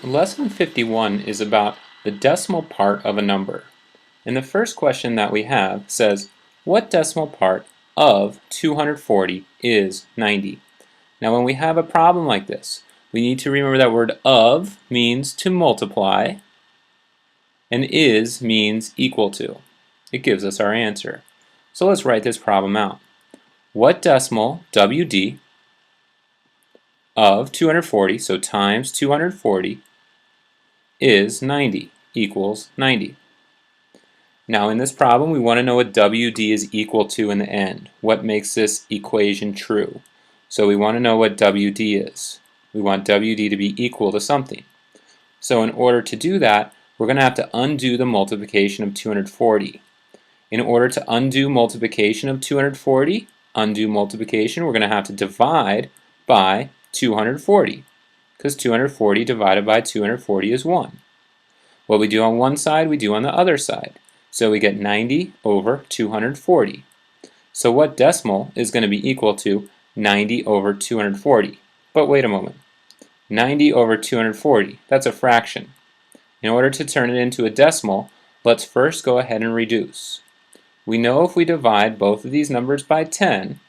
Lesson 51 is about the decimal part of a number. And the first question that we have says, what decimal part of 240 is 90? Now when we have a problem like this, we need to remember that word of means to multiply, and is means equal to. It gives us our answer. So let's write this problem out. What decimal, WD, of 240, so times 240, is 90, equals 90. Now in this problem we want to know what WD is equal to in the end. What makes this equation true? So we want to know what WD is. We want WD to be equal to something. So in order to do that, we're going to have to undo the multiplication of 240. In order to undo multiplication of 240, undo multiplication, we're going to have to divide by 240, because 240 divided by 240 is 1. What we do on one side, we do on the other side. So we get 90 over 240. So what decimal is going to be equal to 90 over 240? But wait a moment. 90 over 240, that's a fraction. In order to turn it into a decimal, let's first go ahead and reduce. We know if we divide both of these numbers by 10,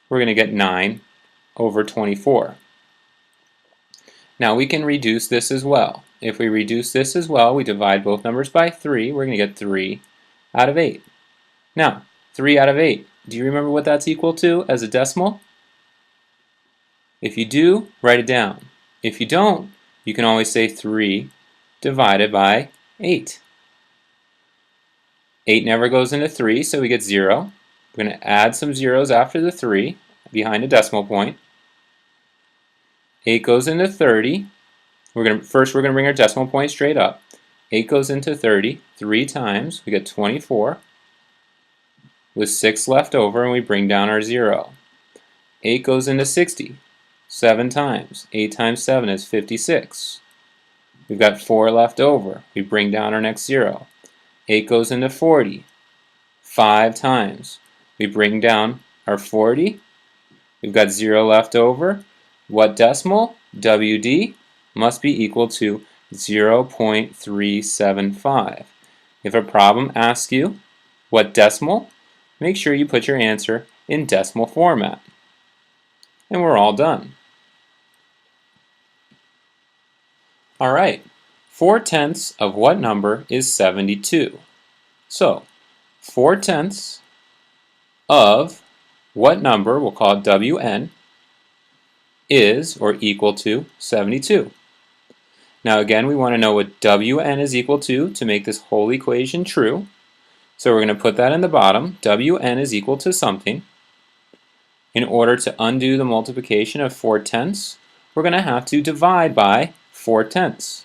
we're going to get 9 over 24. Now we can reduce this as well. If we reduce this as well, we divide both numbers by 3, we're going to get 3 out of 8. Now, 3 out of 8, do you remember what that's equal to as a decimal? If you do, write it down. If you don't, you can always say 3 divided by 8. 8 never goes into 3, so we get 0. We're going to add some zeros after the 3 behind a decimal point. 8 goes into 30. First we're going to bring our decimal point straight up. 8 goes into 30 3 times. We get 24 with 6 left over, and we bring down our 0. 8 goes into 60 7 times. 8 times 7 is 56. We've got 4 left over. We bring down our next 0. 8 goes into 40 5 times. We bring down our 40. We've got 0 left over. What decimal? WD must be equal to 0.375. If a problem asks you what decimal, make sure you put your answer in decimal format. And we're all done. Alright, 4/10 of what number is 72? So, 4/10 of what number, we'll call it Wn, is or equal to 72. Now again, we want to know what Wn is equal to make this whole equation true. So we're going to put that in the bottom. Wn is equal to something. In order to undo the multiplication of 4/10, we're going to have to divide by 4/10.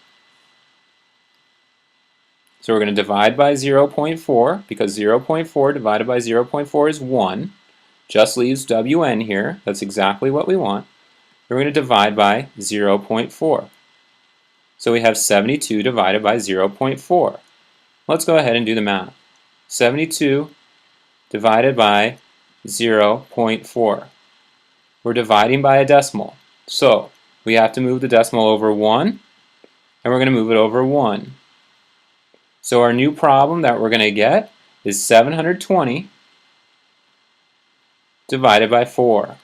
So we're going to divide by 0.4, because 0.4 divided by 0.4 is 1. Just leaves Wn here. That's exactly what we want. We're going to divide by 0.4. So we have 72 divided by 0.4. Let's go ahead and do the math. 72 divided by 0.4. We're dividing by a decimal. So we have to move the decimal over 1, and we're going to move it over 1. So our new problem that we're going to get is 720 divided by 4.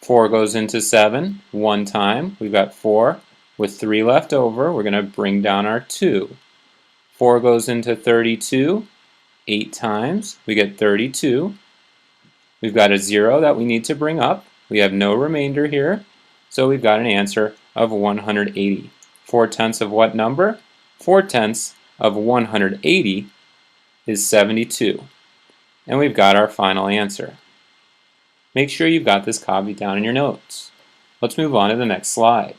4 goes into 7 one time. We've got 4 with 3 left over. We're going to bring down our 2. 4 goes into 32 8 times. We get 32. We've got a 0 that we need to bring up. We have no remainder here, so we've got an answer of 180. 4/10 of what number? 4/10 of 180 is 72. And we've got our final answer. Make sure you've got this copied down in your notes. Let's move on to the next slide.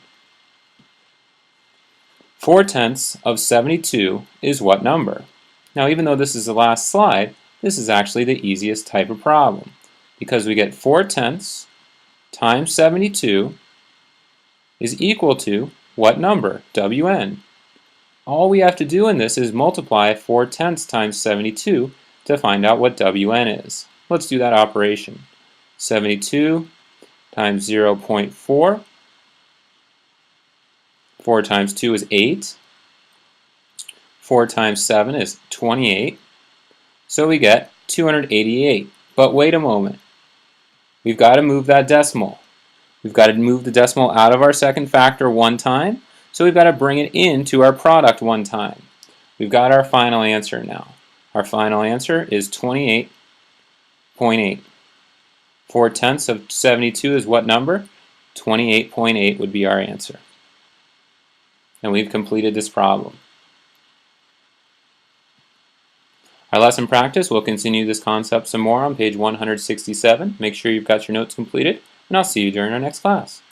4/10 of 72 is what number? Now even though this is the last slide, this is actually the easiest type of problem, because we get 4/10 times 72 is equal to what number? Wn. All we have to do in this is multiply 4/10 times 72 to find out what Wn is. Let's do that operation. 72 times 0.4 4 times 2 is 8. 4 times 7 is 28. So we get 288. But wait a moment. We've got to move that decimal. We've got to move the decimal out of our second factor one time. So we've got to bring it into our product one time. We've got our final answer now. Our final answer is 28.8. 4/10 of 72 is what number? 28.8 would be our answer. And we've completed this problem. Our lesson practice, we'll continue this concept some more on page 167. Make sure you've got your notes completed, and I'll see you during our next class.